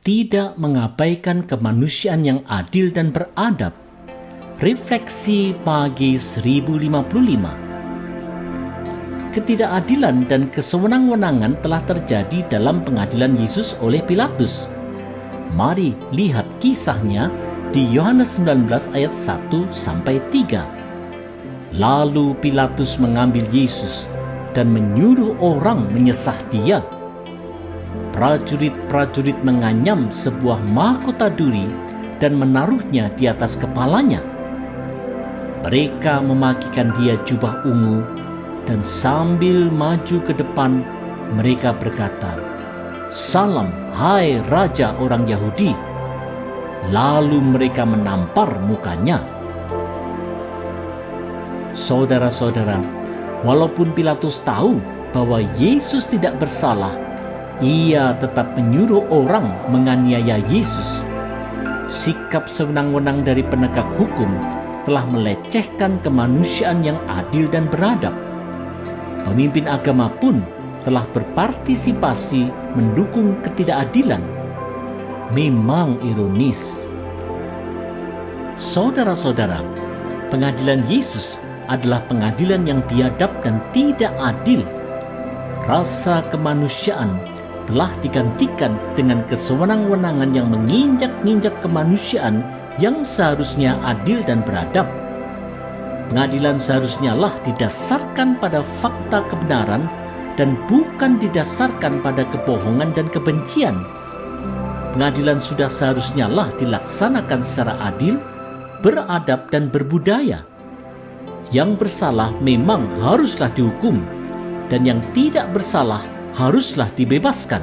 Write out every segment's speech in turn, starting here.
tidak mengabaikan kemanusiaan yang adil dan beradab. Refleksi pagi 1055. Ketidakadilan dan kesewenang-wenangan telah terjadi dalam pengadilan Yesus oleh Pilatus. Mari lihat kisahnya di Yohanes 19 ayat 1-3. Lalu Pilatus mengambil Yesus dan menyuruh orang menyesah dia. Prajurit-prajurit menganyam sebuah mahkota duri dan menaruhnya di atas kepalanya. Mereka memakikan dia jubah ungu dan sambil maju ke depan mereka berkata, "Salam, hai Raja orang Yahudi." Lalu mereka menampar mukanya. Saudara-saudara, walaupun Pilatus tahu bahwa Yesus tidak bersalah, ia tetap menyuruh orang menganiaya Yesus. Sikap sewenang-wenang dari penegak hukum telah melecehkan kemanusiaan yang adil dan beradab. Pemimpin agama pun telah berpartisipasi mendukung ketidakadilan. Memang ironis. Saudara-saudara, pengadilan Yesus adalah pengadilan yang biadab dan tidak adil. Rasa kemanusiaan telah digantikan dengan kesewenang-wenangan yang menginjak-injak kemanusiaan yang seharusnya adil dan beradab. Pengadilan seharusnya lah didasarkan pada fakta kebenaran dan bukan didasarkan pada kebohongan dan kebencian. Pengadilan sudah seharusnya lah dilaksanakan secara adil, beradab dan berbudaya. Yang bersalah memang haruslah dihukum, dan yang tidak bersalah haruslah dibebaskan.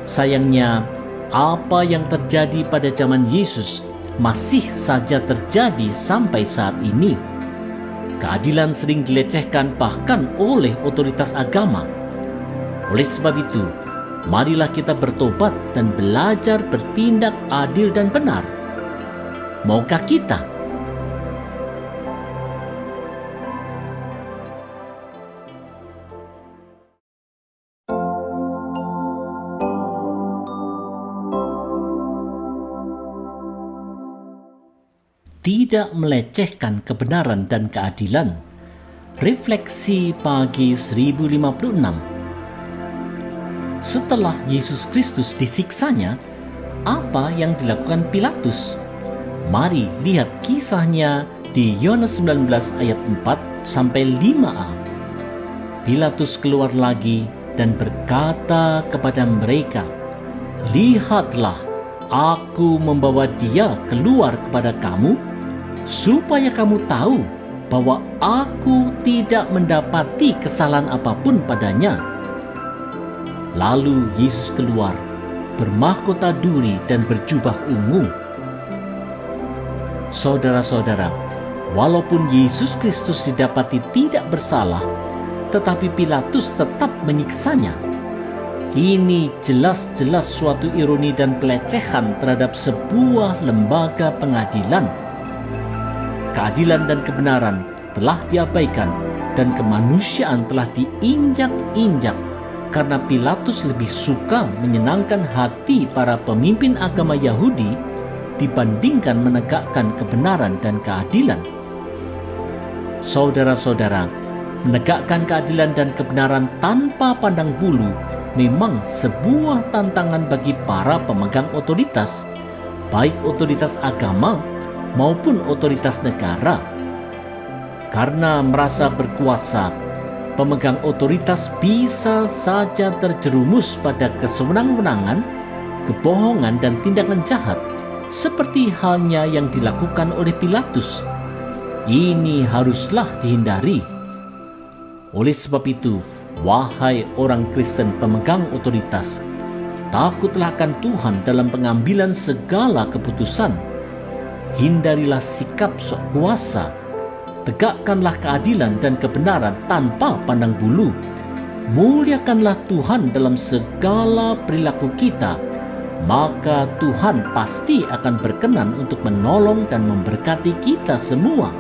Sayangnya, apa yang terjadi pada zaman Yesus masih saja terjadi sampai saat ini. Keadilan sering dilecehkan bahkan oleh otoritas agama. Oleh sebab itu, marilah kita bertobat dan belajar bertindak adil dan benar. Maukah kita? Tidak melecehkan kebenaran dan keadilan. Refleksi pagi 1056. Setelah Yesus Kristus disiksanya, apa yang dilakukan Pilatus? Mari lihat kisahnya di Yohanes 19 ayat 4-5a. Pilatus keluar lagi dan berkata kepada mereka, "Lihatlah, aku membawa dia keluar kepada kamu, supaya kamu tahu bahwa aku tidak mendapati kesalahan apapun padanya." Lalu Yesus keluar, bermahkota duri dan berjubah ungu. Saudara-saudara, walaupun Yesus Kristus didapati tidak bersalah, tetapi Pilatus tetap menyiksanya. Ini jelas-jelas suatu ironi dan pelecehan terhadap sebuah lembaga pengadilan. Keadilan dan kebenaran telah diabaikan dan kemanusiaan telah diinjak-injak karena Pilatus lebih suka menyenangkan hati para pemimpin agama Yahudi dibandingkan menegakkan kebenaran dan keadilan. Saudara-saudara, menegakkan keadilan dan kebenaran tanpa pandang bulu memang sebuah tantangan bagi para pemegang otoritas, baik otoritas agama maupun otoritas negara. Karena merasa berkuasa, pemegang otoritas bisa saja terjerumus pada kesewenang-wenangan, kebohongan dan tindakan jahat, seperti halnya yang dilakukan oleh Pilatus. Ini haruslah dihindari. Oleh sebab itu, wahai orang Kristen pemegang otoritas, takutlah akan Tuhan dalam pengambilan segala keputusan. Hindarilah sikap sok kuasa. Tegakkanlah keadilan dan kebenaran tanpa pandang bulu. Muliakanlah Tuhan dalam segala perilaku kita. Maka Tuhan pasti akan berkenan untuk menolong dan memberkati kita semua.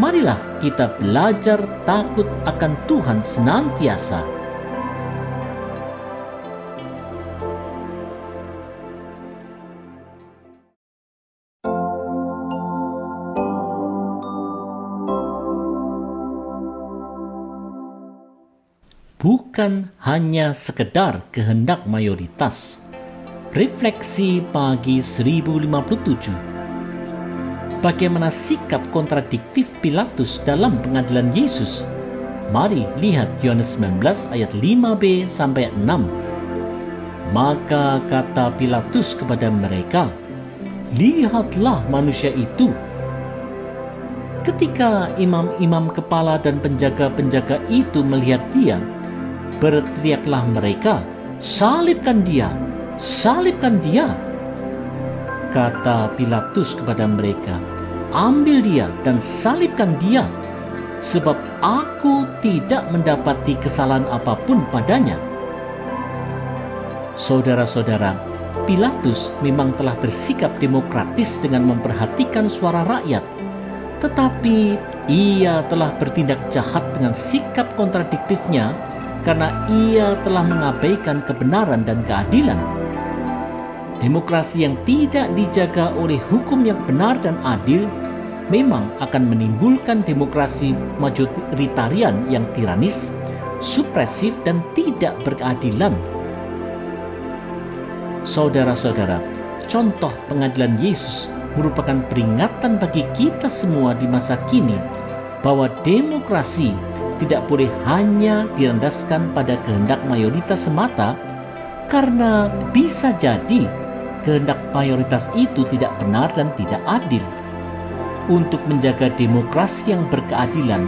Marilah kita belajar takut akan Tuhan senantiasa. bukan hanya sekedar kehendak mayoritas. Refleksi pagi 1057. Bagaimana sikap kontradiktif Pilatus dalam pengadilan Yesus? Mari lihat Yohanes 19 ayat 5b sampai 6. Maka kata Pilatus kepada mereka, "Lihatlah manusia itu." Ketika imam-imam kepala dan penjaga-penjaga itu melihat dia, berteriaklah mereka, "Salibkan dia! Salibkan dia!" Kata Pilatus kepada mereka, "Ambil dia dan salibkan dia, sebab aku tidak mendapati kesalahan apapun padanya." Saudara-saudara, Pilatus memang telah bersikap demokratis dengan memperhatikan suara rakyat, tetapi ia telah bertindak jahat dengan sikap kontradiktifnya karena ia telah mengabaikan kebenaran dan keadilan. Demokrasi yang tidak dijaga oleh hukum yang benar dan adil memang akan menimbulkan demokrasi majoritarian yang tiranis, supresif, dan tidak berkeadilan. Saudara-saudara, contoh pengadilan Yesus merupakan peringatan bagi kita semua di masa kini bahwa demokrasi tidak boleh hanya dirandaskan pada kehendak mayoritas semata, karena bisa jadi kehendak mayoritas itu tidak benar dan tidak adil. Untuk menjaga demokrasi yang berkeadilan,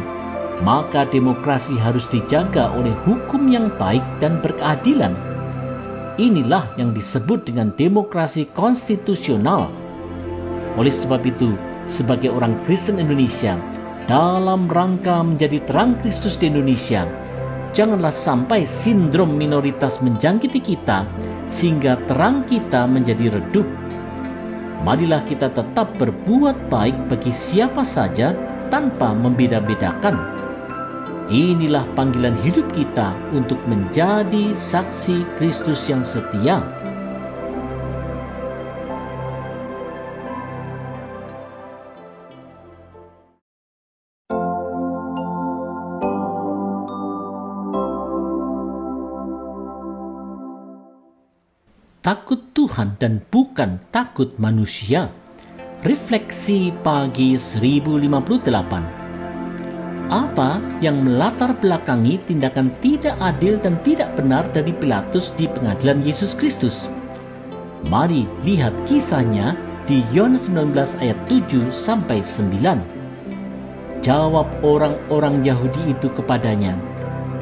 maka demokrasi harus dijaga oleh hukum yang baik dan berkeadilan. Inilah yang disebut dengan demokrasi konstitusional. Oleh sebab itu, sebagai orang Kristen Indonesia, dalam rangka menjadi terang Kristus di Indonesia, janganlah sampai sindrom minoritas menjangkiti kita sehingga terang kita menjadi redup. Marilah kita tetap berbuat baik bagi siapa saja tanpa membeda-bedakan. Inilah panggilan hidup kita untuk menjadi saksi Kristus yang setia. Takut Tuhan dan bukan takut manusia. Refleksi pagi 1058. Apa yang melatar belakangi tindakan tidak adil dan tidak benar dari Pilatus di pengadilan Yesus Kristus? Mari lihat kisahnya di Yohanes 19 ayat 7 sampai 9. Jawab orang-orang Yahudi itu kepadanya,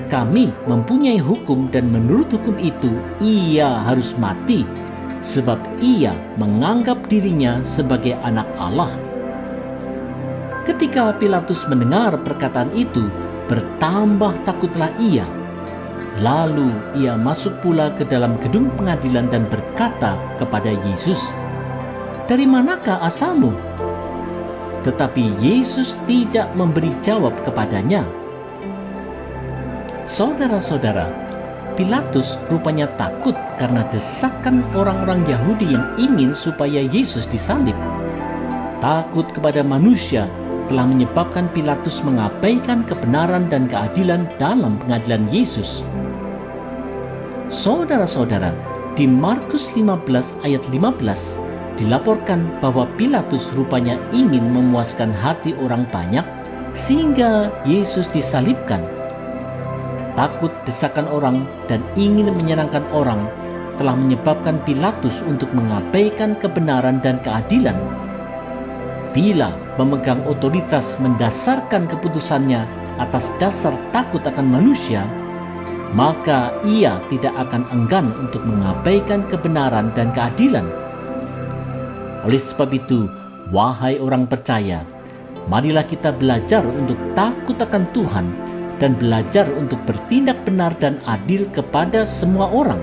"Kami mempunyai hukum dan menurut hukum itu ia harus mati, sebab ia menganggap dirinya sebagai anak Allah." Ketika Pilatus mendengar perkataan itu, bertambah takutlah ia. Lalu ia masuk pula ke dalam gedung pengadilan dan berkata kepada Yesus, "Dari manakah asalmu?" Tetapi Yesus tidak memberi jawab kepadanya. Saudara-saudara, Pilatus rupanya takut karena desakan orang-orang Yahudi yang ingin supaya Yesus disalib. Takut kepada manusia telah menyebabkan Pilatus mengabaikan kebenaran dan keadilan dalam pengadilan Yesus. Saudara-saudara, di Markus 15 ayat 15 dilaporkan bahwa Pilatus rupanya ingin memuaskan hati orang banyak sehingga Yesus disalibkan. Takut desakan orang dan ingin menyenangkan orang telah menyebabkan Pilatus untuk mengabaikan kebenaran dan keadilan. Bila pemegang otoritas mendasarkan keputusannya atas dasar takut akan manusia, maka ia tidak akan enggan untuk mengabaikan kebenaran dan keadilan. Oleh sebab itu, wahai orang percaya, marilah kita belajar untuk takut akan Tuhan dan belajar untuk bertindak benar dan adil kepada semua orang.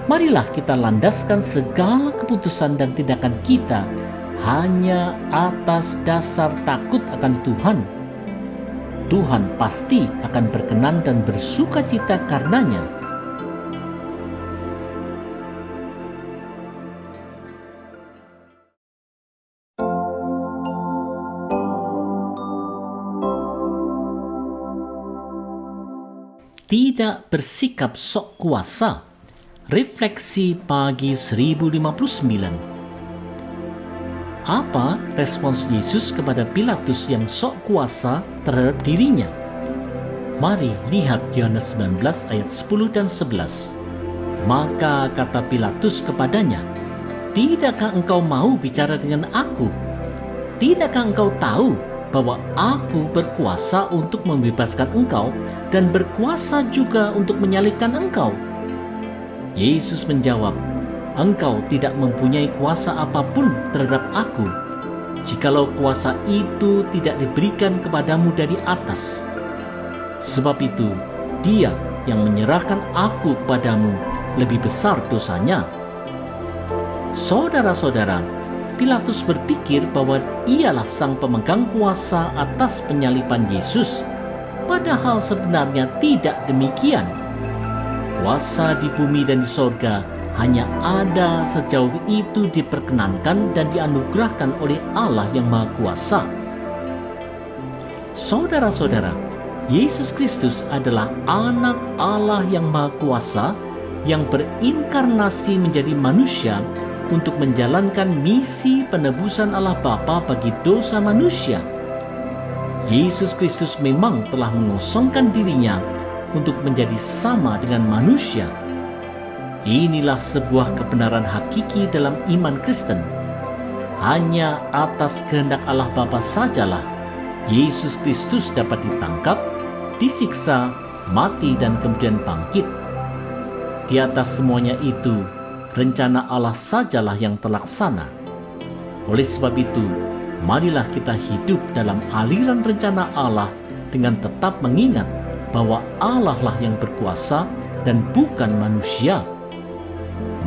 Marilah kita landaskan segala keputusan dan tindakan kita hanya atas dasar takut akan Tuhan. Tuhan pasti akan berkenan dan bersukacita karenanya. tidak bersikap sok kuasa. Refleksi pagi 1059. Apa respons Yesus kepada Pilatus yang sok kuasa terhadap dirinya? Mari lihat Yohanes 19 ayat 10 dan 11. Maka kata Pilatus kepadanya, "Tidakkah engkau mau bicara dengan aku? Tidakkah engkau tahu bahwa aku berkuasa untuk membebaskan engkau dan berkuasa juga untuk menyalibkan engkau?" Yesus menjawab, "Engkau tidak mempunyai kuasa apapun terhadap aku, jikalau kuasa itu tidak diberikan kepadamu dari atas. Sebab itu, dia yang menyerahkan aku kepadamu lebih besar dosanya." Saudara-saudara, Pilatus berpikir bahwa ialah sang pemegang kuasa atas penyaliban Yesus, padahal sebenarnya tidak demikian. Kuasa di bumi dan di sorga hanya ada sejauh itu diperkenankan dan dianugerahkan oleh Allah yang Maha Kuasa. Saudara-saudara, Yesus Kristus adalah anak Allah yang Maha Kuasa yang berinkarnasi menjadi manusia untuk menjalankan misi penebusan Allah Bapa bagi dosa manusia. Yesus Kristus memang telah mengosongkan dirinya untuk menjadi sama dengan manusia. Inilah sebuah kebenaran hakiki dalam iman Kristen. Hanya atas kehendak Allah Bapa sajalah Yesus Kristus dapat ditangkap, disiksa, mati, dan kemudian bangkit. Di atas semuanya itu, rencana Allah sajalah yang terlaksana. Oleh sebab itu, marilah kita hidup dalam aliran rencana Allah dengan tetap mengingat bahwa Allah lah yang berkuasa dan bukan manusia.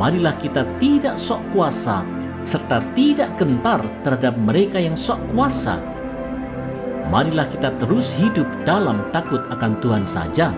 Marilah kita tidak sok kuasa serta tidak gentar terhadap mereka yang sok kuasa. Marilah kita terus hidup dalam takut akan Tuhan saja.